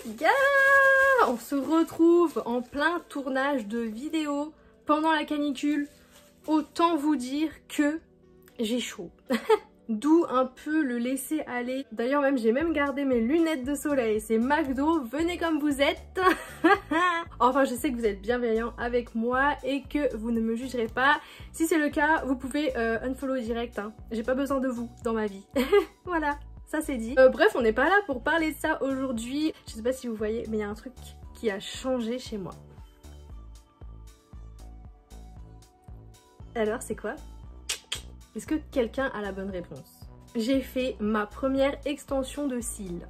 les gars, on se retrouve en plein tournage de vidéo pendant la canicule. Autant vous dire que j'ai chaud. D'où un peu le laisser aller. D'ailleurs même j'ai même gardé mes lunettes de soleil. C'est McDo, venez comme vous êtes. Enfin je sais que vous êtes bienveillants avec moi et que vous ne me jugerez pas. Si c'est le cas, vous pouvez unfollow direct. Hein. J'ai pas besoin de vous dans ma vie. Voilà, ça c'est dit. Bref, on n'est pas là pour parler de ça aujourd'hui. Je sais pas si vous voyez, mais il y a un truc qui a changé chez moi. Alors c'est quoi ? Est-ce que quelqu'un a la bonne réponse? J'ai fait ma première extension de cils.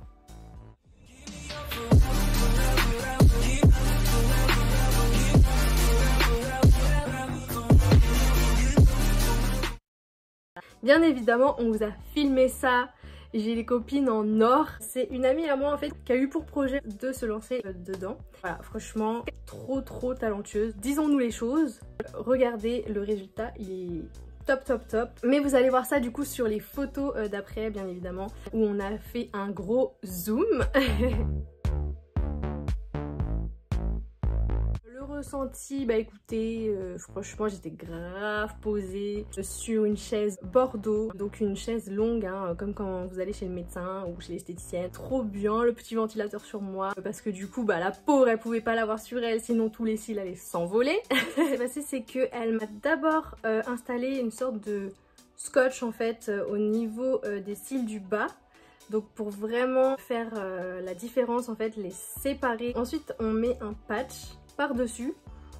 Bien évidemment, on vous a filmé ça. J'ai les copines en or. C'est une amie à moi en fait qui a eu pour projet de se lancer dedans. Voilà, franchement, trop talentueuse. Disons-nous les choses. Regardez le résultat, il est top. Mais vous allez voir ça du coup sur les photos d'après bien évidemment, où on a fait un gros zoom. Le ressenti, bah écoutez, franchement j'étais grave posée sur une chaise Bordeaux, donc une chaise longue hein, comme quand vous allez chez le médecin ou chez l'esthéticienne. Trop bien, le petit ventilateur sur moi parce que du coup bah la pauvre elle pouvait pas l'avoir sur elle sinon tous les cils allaient s'envoler. Ce qui s'est passé c'est que elle m'a d'abord installé une sorte de scotch en fait au niveau des cils du bas. Donc pour vraiment faire la différence en fait, les séparer. Ensuite on met un patch par-dessus.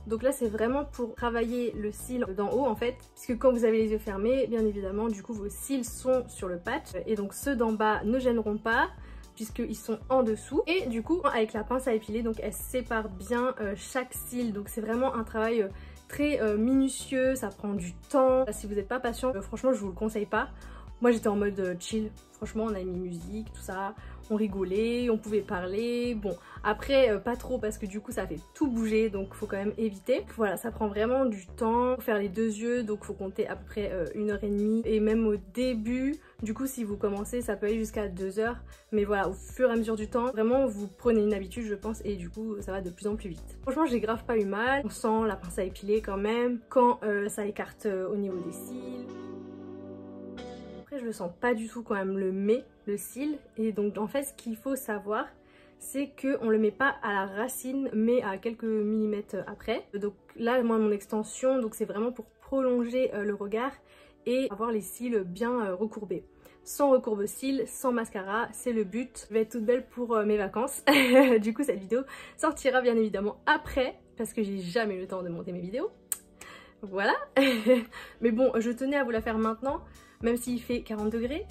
Donc là c'est vraiment pour travailler le cil d'en haut en fait, puisque quand vous avez les yeux fermés, bien évidemment du coup vos cils sont sur le patch et donc ceux d'en bas ne gêneront pas puisqu'ils sont en dessous. Et du coup avec la pince à épiler, donc elle sépare bien chaque cil, donc c'est vraiment un travail très minutieux, ça prend du temps. Si vous n'êtes pas patient, franchement je vous le conseille pas. Moi j'étais en mode chill, franchement on a mis musique, tout ça, on rigolait, on pouvait parler. Bon après pas trop parce que du coup ça fait tout bouger donc faut quand même éviter. Voilà, ça prend vraiment du temps pour faire les deux yeux, donc faut compter à peu près 1h30. Et même au début, du coup si vous commencez ça peut aller jusqu'à 2h. Mais voilà, au fur et à mesure du temps, vraiment vous prenez une habitude je pense et du coup ça va de plus en plus vite. Franchement j'ai grave pas eu mal, on sent la pince à épiler quand même quand ça écarte au niveau des cils. Je le sens pas du tout quand même le cil, et donc en fait ce qu'il faut savoir c'est qu'on le met pas à la racine mais à quelques millimètres après. Donc là moi mon extension donc c'est vraiment pour prolonger le regard et avoir les cils bien recourbés. Sans recourbe-cils, sans mascara, c'est le but. Je vais être toute belle pour mes vacances. Du coup cette vidéo sortira bien évidemment après parce que j'ai jamais le temps de monter mes vidéos. Voilà. Mais bon, je tenais à vous la faire maintenant, même s'il fait 40 degrés.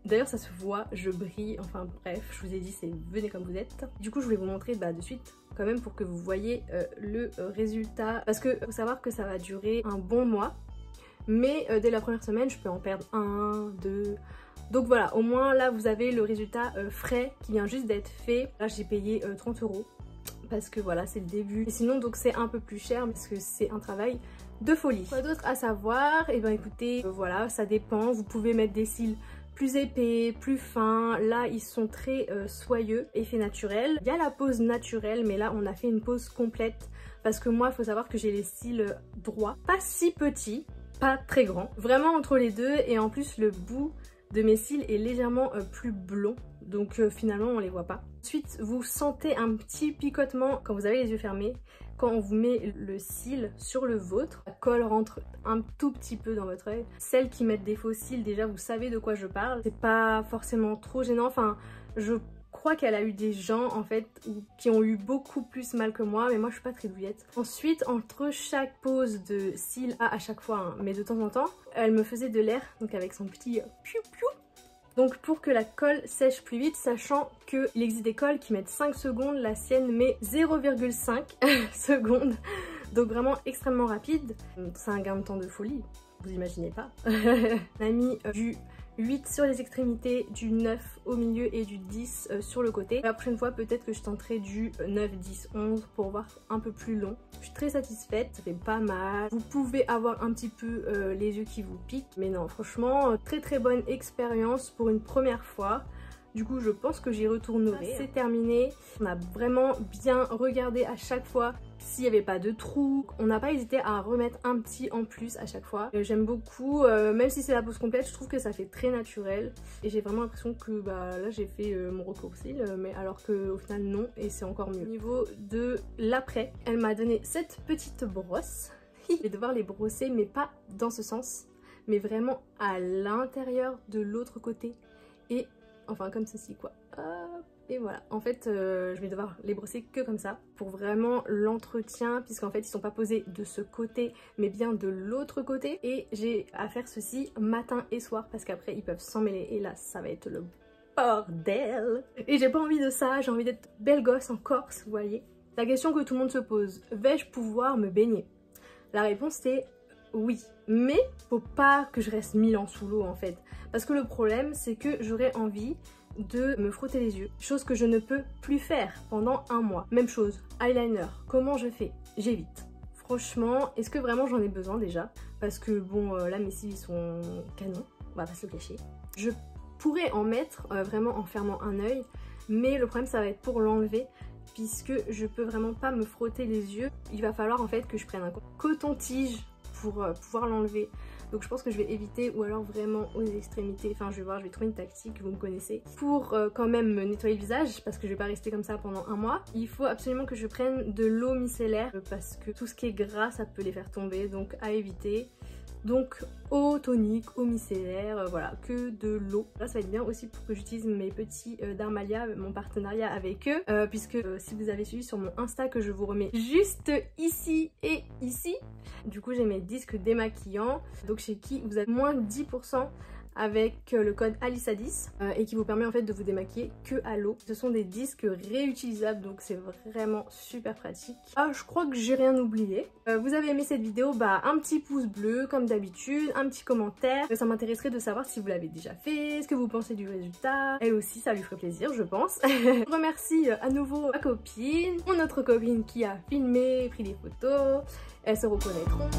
D'ailleurs ça se voit, je brille, enfin bref, je vous ai dit c'est venez comme vous êtes. Du coup je voulais vous montrer de suite quand même pour que vous voyez le résultat. Parce que faut savoir que ça va durer un bon mois. Mais dès la première semaine je peux en perdre 1, 2... Donc voilà, au moins là vous avez le résultat frais qui vient juste d'être fait. Là j'ai payé 30 € parce que voilà c'est le début. Et sinon donc c'est un peu plus cher parce que c'est un travail de folie. Quoi d'autre à savoir? Et ben écoutez, voilà ça dépend. Vous pouvez mettre des cils plus épais, plus fins. Là ils sont très soyeux, effet naturel. Il y a la pose naturelle mais là on a fait une pose complète parce que moi il faut savoir que j'ai les cils droits, pas si petits, pas très grands, vraiment entre les deux. Et en plus le bout de mes cils est légèrement plus blond. Donc finalement on les voit pas. Ensuite vous sentez un petit picotement quand vous avez les yeux fermés. Quand on vous met le cil sur le vôtre, la colle rentre un tout petit peu dans votre œil. Celles qui mettent des faux cils, déjà vous savez de quoi je parle. C'est pas forcément trop gênant. Enfin je crois qu'elle a eu des gens en fait qui ont eu beaucoup plus mal que moi, mais moi je suis pas très douillette. Ensuite entre chaque pose de cils, à chaque fois hein, mais de temps en temps, elle me faisait de l'air, donc avec son petit piou piou. Donc pour que la colle sèche plus vite, sachant qu'il existe des colles qui mettent 5 secondes, la sienne met 0,5 secondes. Donc vraiment extrêmement rapide. C'est un gain de temps de folie, vous imaginez pas. On a mis du 8 sur les extrémités, du 9 au milieu et du 10 sur le côté. La prochaine fois peut-être que je tenterai du 9, 10, 11 pour voir un peu plus long. Je suis très satisfaite, ça fait pas mal. Vous pouvez avoir un petit peu les yeux qui vous piquent, mais non franchement très bonne expérience pour une première fois. Du coup je pense que j'y retournerai. C'est terminé, on a vraiment bien regardé à chaque fois s'il n'y avait pas de trous. On n'a pas hésité à remettre un petit en plus à chaque fois. J'aime beaucoup, même si c'est la pose complète, je trouve que ça fait très naturel. Et j'ai vraiment l'impression que bah, là j'ai fait mon recoursil, mais alors qu'au final non, et c'est encore mieux. Au niveau de l'après, elle m'a donné cette petite brosse. Je vais devoir les brosser, mais pas dans ce sens, mais vraiment à l'intérieur de l'autre côté. Et enfin comme ceci quoi. Hop. Et voilà, en fait je vais devoir les brosser que comme ça pour vraiment l'entretien, puisqu'en fait ils sont pas posés de ce côté mais bien de l'autre côté. Et j'ai à faire ceci matin et soir parce qu'après ils peuvent s'en mêler et là ça va être le bordel. Et j'ai pas envie de ça, j'ai envie d'être belle gosse en Corse, vous voyez. La question que tout le monde se pose, vais-je pouvoir me baigner? La réponse c'est oui, mais faut pas que je reste 1000 ans sous l'eau en fait. Parce que le problème c'est que j'aurais envie de me frotter les yeux, chose que je ne peux plus faire pendant un mois. Même chose, eyeliner, comment je fais? J'évite. Franchement, est-ce que vraiment j'en ai besoin déjà? Parce que bon, là mes cils ils sont canons, on va pas se le cacher. Je pourrais en mettre vraiment en fermant un œil, mais le problème ça va être pour l'enlever, puisque je peux vraiment pas me frotter les yeux. Il va falloir en fait que je prenne un coton-tige pour pouvoir l'enlever. Donc je pense que je vais éviter, ou alors vraiment aux extrémités, enfin je vais voir, je vais trouver une tactique, vous me connaissez. Pour quand même me nettoyer le visage, parce que je vais pas rester comme ça pendant un mois, il faut absolument que je prenne de l'eau micellaire, parce que tout ce qui est gras ça peut les faire tomber, donc à éviter. Donc eau tonique, eau micellaire, voilà, que de l'eau. Là ça va être bien aussi pour que j'utilise mes petits d'Armalia, mon partenariat avec eux, puisque si vous avez suivi sur mon Insta que je vous remets juste ici et ici, du coup j'ai mes disques démaquillants, donc chez qui vous avez moins 10% avec le code Alice10 et qui vous permet en fait de vous démaquiller que à l'eau. Ce sont des disques réutilisables, donc c'est vraiment super pratique. Ah, je crois que j'ai rien oublié. Vous avez aimé cette vidéo, bah un petit pouce bleu comme d'habitude, un petit commentaire. Ça m'intéresserait de savoir si vous l'avez déjà fait, ce que vous pensez du résultat. Elle aussi, ça lui ferait plaisir, je pense. Je remercie à nouveau ma copine, mon autre copine qui a filmé, pris des photos. Elles se reconnaîtront.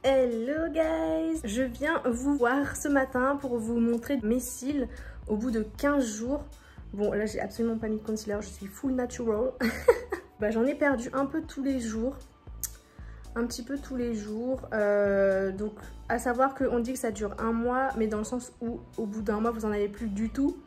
Hello guys! Je viens vous voir ce matin pour vous montrer mes cils au bout de 15 jours. Bon là j'ai absolument pas mis de concealer, je suis full natural. Bah, j'en ai perdu un peu tous les jours. Un petit peu tous les jours. Donc à savoir qu'on dit que ça dure un mois, mais dans le sens où au bout d'un mois vous en avez plus du tout.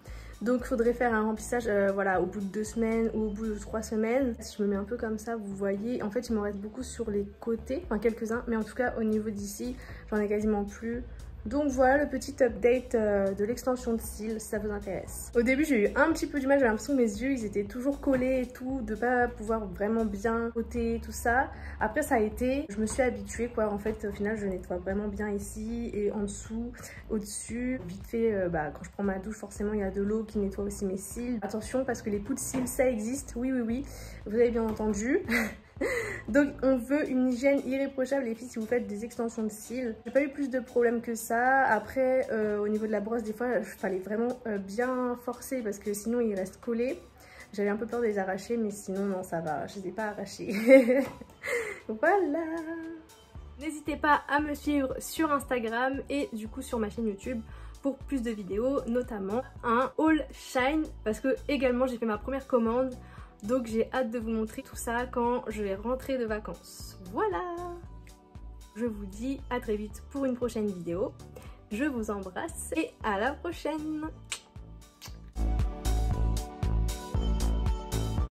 Donc il faudrait faire un remplissage voilà, au bout de 2 semaines ou au bout de 3 semaines. Si je me mets un peu comme ça, vous voyez, en fait il m'en reste beaucoup sur les côtés, enfin quelques-uns, mais en tout cas au niveau d'ici, j'en ai quasiment plus. Donc voilà le petit update de l'extension de cils si ça vous intéresse. Au début j'ai eu un petit peu du mal, j'avais l'impression que mes yeux ils étaient toujours collés et tout, de pas pouvoir vraiment bien ôter tout ça. Après ça a été, je me suis habituée quoi, en fait au final je nettoie vraiment bien ici et en dessous, au-dessus. Vite fait, quand je prends ma douche forcément il y a de l'eau qui nettoie aussi mes cils. Attention parce que les poux de cils ça existe, oui oui oui, vous avez bien entendu. Donc on veut une hygiène irréprochable les filles si vous faites des extensions de cils. J'ai pas eu plus de problèmes que ça. Après au niveau de la brosse des fois il fallait vraiment bien forcer parce que sinon il reste collé. J'avais un peu peur de les arracher, mais sinon non, ça va, je les ai pas arrachés. Voilà. N'hésitez pas à me suivre sur Instagram et du coup sur ma chaîne YouTube pour plus de vidéos, notamment un haul Shine parce que également j'ai fait ma première commande, donc j'ai hâte de vous montrer tout ça quand je vais rentrer de vacances. Voilà. Je vous dis à très vite pour une prochaine vidéo. Je vous embrasse et à la prochaine.